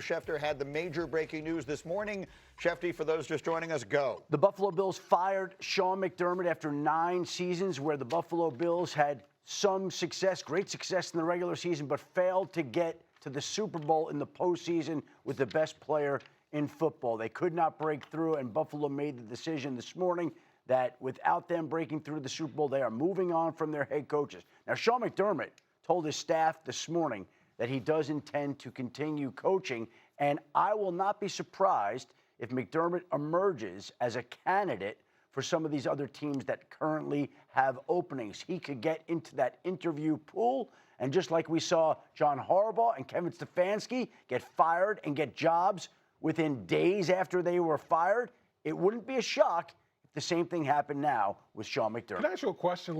Schefter had the major breaking news this morning. Shefty, for those just joining us, go. The Buffalo Bills fired Sean McDermott after 9 seasons where the Buffalo Bills had some success, great success in the regular season, but failed to get to the Super Bowl in the postseason with the best player in football. They could not break through, and Buffalo made the decision this morning that without them breaking through the Super Bowl, they are moving on from their head coaches. Now, Sean McDermott told his staff this morning that he does intend to continue coaching, and I will not be surprised if McDermott emerges as a candidate for some of these other teams that currently have openings. He could get into that interview pool, and just like we saw John Harbaugh and Kevin Stefanski get fired and get jobs within days after they were fired, it wouldn't be a shock if the same thing happened now with Sean McDermott. Can I ask you a question?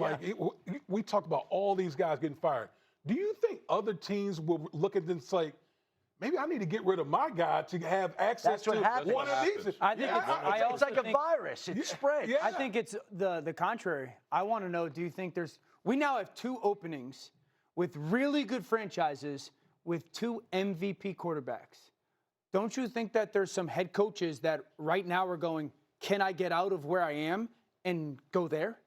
We talk about all these guys getting fired. Do you think other teams will look at this like, maybe I need to get rid of my guy to have access to one of these? I think it's like a virus. It spreads. I think it's the contrary. I want to know, do you think we now have 2 openings with really good franchises with 2 MVP quarterbacks. Don't you think that there's some head coaches that right now are going, can I get out of where I am and go there?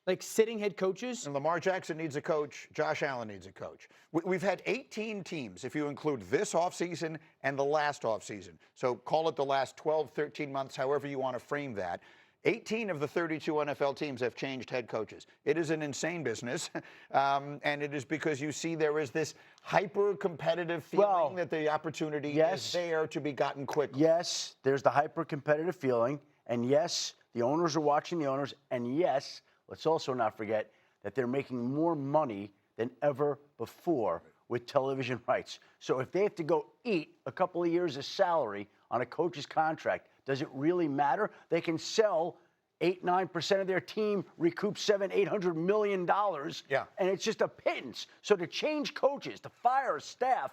Like sitting head coaches? And Lamar Jackson needs a coach. Josh Allen needs a coach. We've had 18 teams, if you include this offseason and the last offseason. So call it the last 12, 13 months, however you want to frame that. 18 of the 32 NFL teams have changed head coaches. It is an insane business, and it is because you see there is this hyper-competitive feeling that the opportunity is there to be gotten quickly. Yes, there's the hyper-competitive feeling, and yes, the owners are watching the owners, and yes, let's also not forget that they're making more money than ever before with television rights. So if they have to go eat a couple of years of salary on a coach's contract, does it really matter? They can sell 8-9% of their team, recoup $700-800 million, and it's just a pittance. So to change coaches, to fire a staff,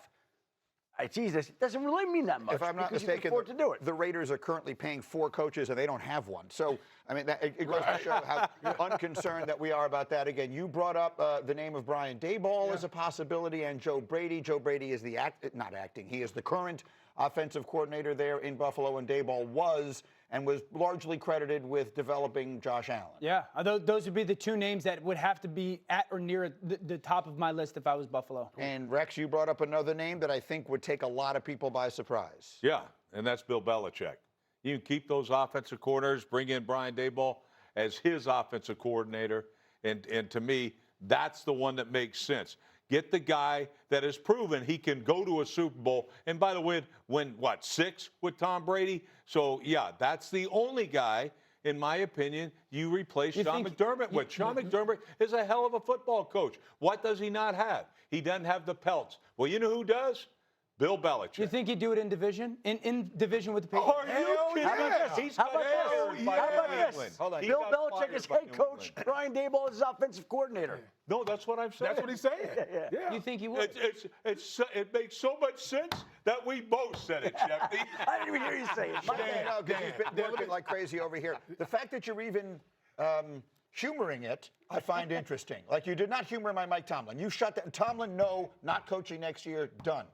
it's easy. It doesn't really mean that much. If I'm not mistaken, to do it. The Raiders are currently paying 4 coaches, and they don't have one. So, I mean, it goes to show how unconcerned that we are about that. Again, you brought up the name of Brian Daboll as a possibility, and Joe Brady. Joe Brady is he is the current offensive coordinator there in Buffalo, and Daboll was largely credited with developing Josh Allen. Yeah, those would be the 2 names that would have to be at or near the top of my list if I was Buffalo. And Rex, you brought up another name that I think would take a lot of people by surprise. Yeah, and that's Bill Belichick. You can keep those offensive coordinators, bring in Brian Daboll as his offensive coordinator, and to me, that's the one that makes sense. Get the guy that has proven he can go to a Super Bowl. And by the way, win, 6 with Tom Brady? So, yeah, that's the only guy, in my opinion, you replace Sean McDermott with. Sean McDermott is a hell of a football coach. What does he not have? He doesn't have the pelts. Well, you know who does? Bill Belichick. You think he'd do it in division? In division with the Patriots? Are you kidding? How about this? Hold on. Bill Belichick is head coach. Brian Daboll is offensive coordinator. No, that's what I'm saying. That's what he's saying. Yeah. You think he would? It makes so much sense that we both said it, Shefty. I didn't even hear you say it. He's been working like crazy over here. The fact that you're even humoring it, I find interesting. Like, you did not humor my Mike Tomlin. You shut that. Tomlin, no, not coaching next year, done.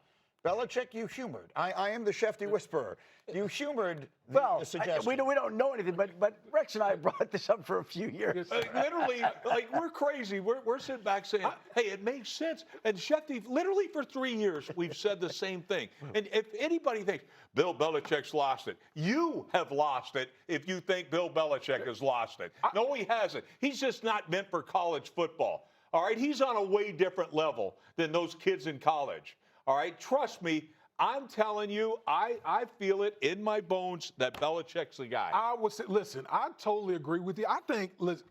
Belichick, you humored. I am the Shefty whisperer. You humored the suggestion. We don't know anything, but Rex and I brought this up for a few years. Literally, like, we're crazy. We're sitting back saying, hey, it makes sense. And Shefty, literally for 3 years, we've said the same thing. And if anybody thinks Bill Belichick's lost it, you have lost it if you think Bill Belichick has lost it. No, he hasn't. He's just not meant for college football. All right? He's on a way different level than those kids in college. All right, trust me, I'm telling you, I feel it in my bones that Belichick's the guy. Listen, I totally agree with you. I think, listen,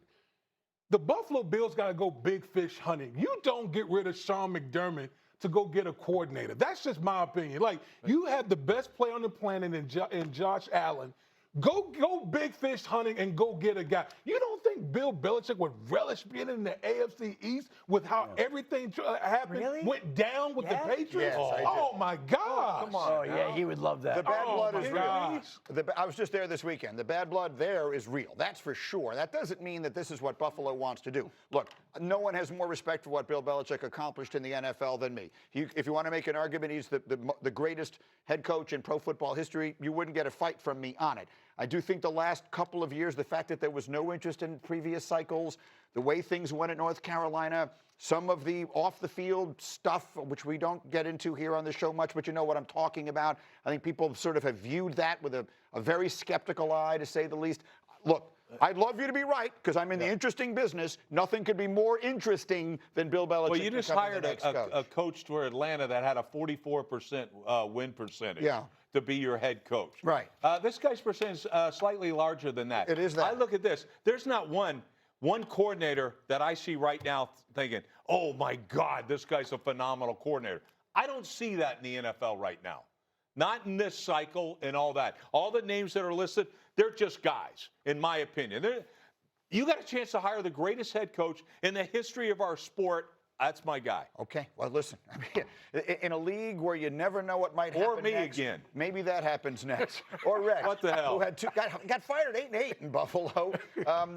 the Buffalo Bills got to go big fish hunting. You don't get rid of Sean McDermott to go get a coordinator. That's just my opinion. Like, you have the best player on the planet in Josh Allen. Go big fish hunting and go get a guy. You don't think Bill Belichick would relish being in the AFC East with how everything happened, went down with the Patriots? Yes, oh my God! Come on. Oh, yeah, he would love that. The bad blood is real. gosh. I was just there this weekend. The bad blood there is real. That's for sure. That doesn't mean that this is what Buffalo wants to do. Look, no one has more respect for what Bill Belichick accomplished in the NFL than me. If you want to make an argument he's the greatest head coach in pro football history, you wouldn't get a fight from me on it. I do think the last couple of years, the fact that there was no interest in previous cycles, the way things went at North Carolina, some of the off-the-field stuff, which we don't get into here on the show much, but you know what I'm talking about. I think people sort of have viewed that with a very skeptical eye, to say the least. Look, I'd love you to be right, because I'm in the interesting business. Nothing could be more interesting than Bill Belichick. Well, you just hired a coach for Atlanta that had a 44% win percentage to be your head coach. Right. This guy's percentage is slightly larger than that. It is that. I look at this. There's not one coordinator that I see right now thinking, oh, my God, this guy's a phenomenal coordinator. I don't see that in the NFL right now. Not in this cycle and all that. All the names that are listed, they're just guys, in my opinion. You got a chance to hire the greatest head coach in the history of our sport. That's my guy. Okay, well, listen, I mean, in a league where you never know what might happen Or me next, again. Maybe that happens next. Or Rex. What the hell? Who had got fired at 8-8 in Buffalo.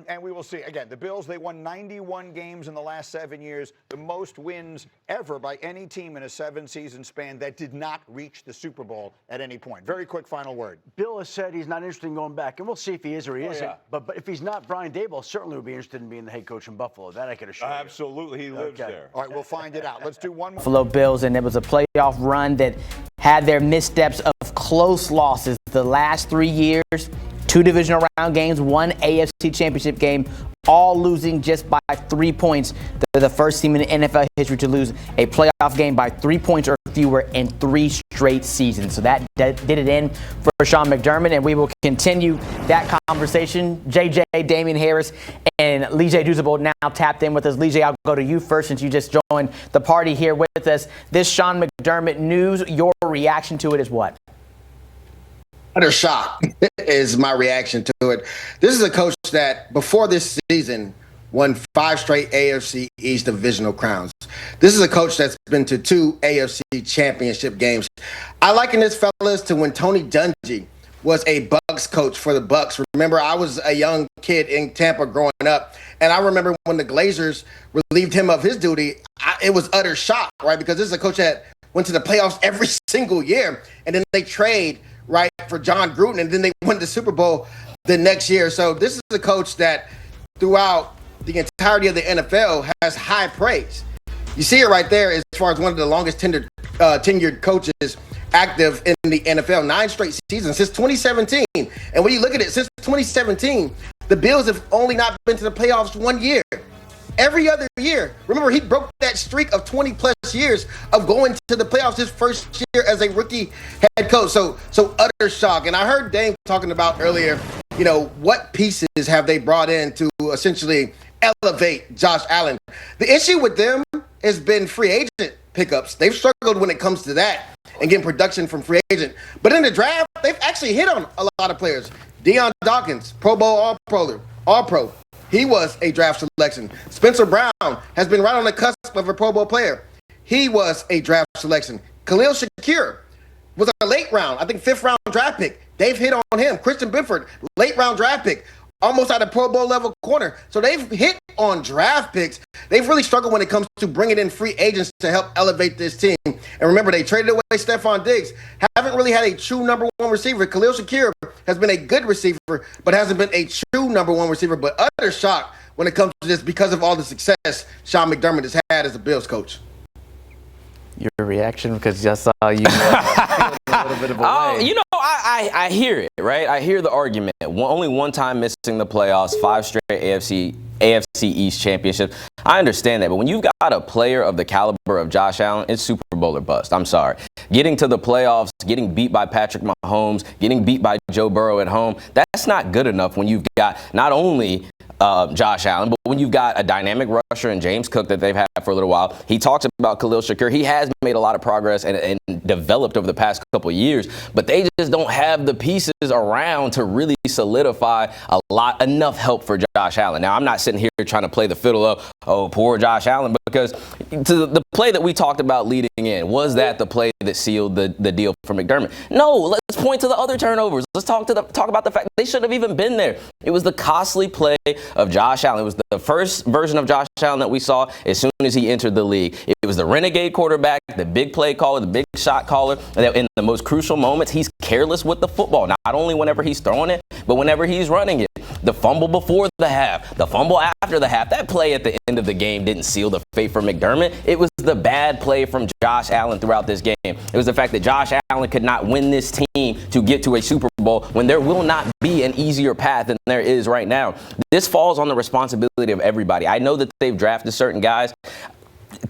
And we will see. Again, the Bills, they won 91 games in the last 7 years, the most wins ever by any team in a 7-season span that did not reach the Super Bowl at any point. Very quick final word. Bill has said he's not interested in going back, and we'll see if he is or he isn't. Yeah. But if he's not, Brian Daboll certainly would be interested in being the head coach in Buffalo. That I can assure you. Absolutely, he lives there. All right, we'll find it out. Let's do one more. Buffalo Bills, and it was a playoff run that had their missteps of close losses the last 3 years. 2 divisional round games, 1 AFC championship game, all losing just by 3 points. They're the first team in NFL history to lose a playoff game by 3 points or fewer in 3 straight seasons. So that did it in for Sean McDermott, and we will continue that conversation. JJ, Damian Harris, and Lee J. Duzable now tapped in with us. Lee J, I'll go to you first since you just joined the party here with us. This Sean McDermott news, your reaction to it is what? Utter shock is my reaction to it. This is a coach that before this season won 5 straight AFC East divisional crowns. This is a coach that's been to 2 AFC championship games. I liken this, fellas, to when Tony Dungy was a Bucs coach for the Bucs. Remember, I was a young kid in Tampa growing up, and I remember when the Glazers relieved him of his duty, it was utter shock, right? Because this is a coach that went to the playoffs every single year, and then they trade right for John Gruden, and then they won the Super Bowl the next year. So this is a coach that throughout the entirety of the NFL has high praise. You see it right there as far as one of the longest tenured coaches active in the NFL, 9 straight seasons since 2017. And when you look at it, since 2017, the Bills have only not been to the playoffs 1 year. Every other year. Remember, he broke that streak of 20-plus years of going to the playoffs his first year as a rookie head coach. So utter shock. And I heard Dame talking about earlier, you know, what pieces have they brought in to essentially elevate Josh Allen. The issue with them has been free agent pickups. They've struggled when it comes to that and getting production from free agent. But in the draft, they've actually hit on a lot of players. Deion Dawkins, Pro Bowl All-Pro. He was a draft selection. Spencer Brown has been right on the cusp of a Pro Bowl player. He was a draft selection. Khalil Shakir was a late round, I think 5th round draft pick. They've hit on him. Christian Benford, late round draft pick, almost at a Pro Bowl level corner. So they've hit on draft picks. They've really struggled when it comes to bringing in free agents to help elevate this team. And remember, they traded away Stephon Diggs. Haven't really had a true number 1 receiver. Khalil Shakir has been a good receiver, but hasn't been a true number 1 receiver. But utter shock when it comes to this because of all the success Sean McDermott has had as a Bills coach. Your reaction, because I saw you a little bit of a way. You know, I hear it, right? I hear the argument. Only one time missing the playoffs, 5 straight AFC East championships. I understand that, but when you've got a player of the caliber of Josh Allen, it's Super Bowl or bust. I'm sorry. Getting to the playoffs, getting beat by Patrick Mahomes, getting beat by Joe Burrow at home, that's not good enough when you've got not only Josh Allen. But when you've got a dynamic rusher in James Cook that they've had for a little while, he talks about Khalil Shakir. He has made a lot of progress and developed over the past couple of years, but they just don't have the pieces around to really solidify enough help for Josh Allen. Now, I'm not sitting here trying to play the fiddle of, oh, poor Josh Allen, because the play that we talked about leading in, was that the play that sealed the deal for McDermott? No, let's point to the other turnovers. Let's talk about the fact they shouldn't have even been there. It was the costly play of Josh Allen. It was the first version of Josh Allen that we saw as soon as he entered the league. It was the renegade quarterback, the big play caller, the big shot caller. In the most crucial moments, he's careless with the football, not only whenever he's throwing it, but whenever he's running it. The fumble before the half, the fumble after the half, that play at the end of the game didn't seal the fate for McDermott. It was the bad play from Josh Allen throughout this game. It was the fact that Josh Allen could not win this team to get to a Super Bowl when there will not be an easier path than there is right now. This falls on the responsibility of everybody. I know that they've drafted certain guys.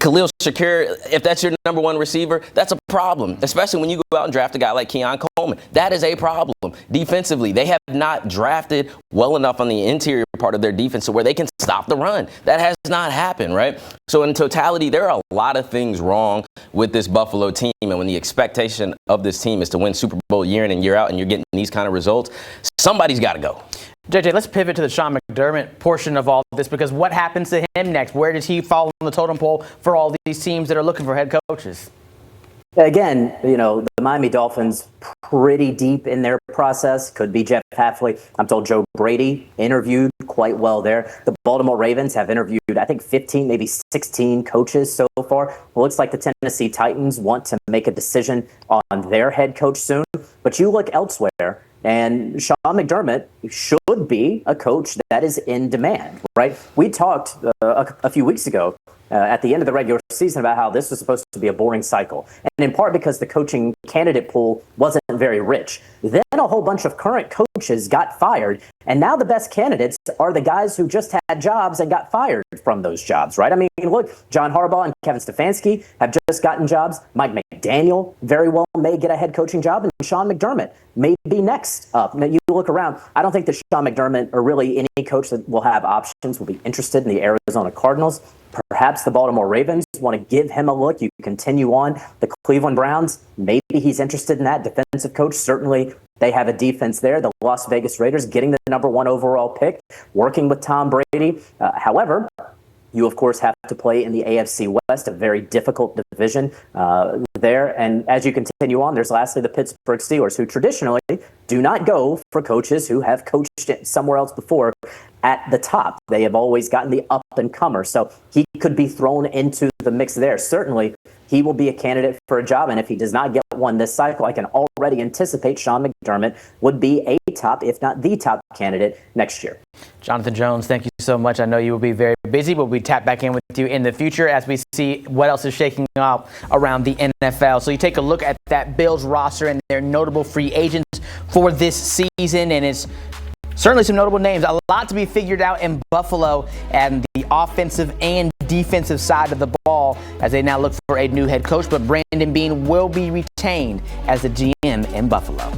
Khalil Shakir, if that's your number one receiver, that's a problem, especially when you go out and draft a guy like Keon Coleman. That is a problem. Defensively, they have not drafted well enough on the interior part of their defense to where they can stop the run. That has not happened, right? So in totality, there are a lot of things wrong with this Buffalo team, and when the expectation of this team is to win Super Bowl year in and year out, and you're getting these kind of results, somebody's got to go. JJ, let's pivot to the Sean McDermott portion of all of this, because what happens to him next? Where does he fall on the totem pole for all these teams that are looking for head coaches? Again, the Miami Dolphins pretty deep in their process. Could be Jeff Hafley. I'm told Joe Brady interviewed quite well there. The Baltimore Ravens have interviewed, I think, 15, maybe 16 coaches so far. Well, looks like the Tennessee Titans want to make a decision on their head coach soon. But you look elsewhere, and Sean McDermott should be a coach that is in demand, right? We talked a few weeks ago at the end of the regular season about how this was supposed to be a boring cycle, and in part because the coaching candidate pool wasn't very rich. Then a whole bunch of current coaches got fired, and now the best candidates are the guys who just had jobs and got fired from those jobs, right? I mean, look, John Harbaugh and Kevin Stefanski have just gotten jobs. Mike McDaniel very well may get a head coaching job, and Sean McDermott may be next up. Now, you look around, I don't think that Sean McDermott, or really any coach that will have options, will be interested in the Arizona Cardinals. Perhaps the Baltimore Ravens want to give him a look. You continue on. The Cleveland Browns, maybe he's interested in that. Defensive coach, certainly they have a defense there. The Las Vegas Raiders getting the #1 overall pick, working with Tom Brady. However, you, of course, have to play in the AFC West, a very difficult division there. And as you continue on, there's lastly the Pittsburgh Steelers, who traditionally do not go for coaches who have coached somewhere else before at the top. They have always gotten the up-and-comer. So he could be thrown into the mix there. Certainly, he will be a candidate for a job. And if he does not get one this cycle, I can already anticipate Sean McDermott would be a top, if not the top candidate next year. Jonathan Jones, thank you so much. I know you will be very busy, but we'll tap back in with you in the future as we see what else is shaking out around the NFL. So you take a look at that Bills roster and their notable free agents for this season, and it's certainly some notable names. A lot to be figured out in Buffalo and the offensive and defensive side of the ball as they now look for a new head coach. But Brandon Beane will be retained as the GM in Buffalo.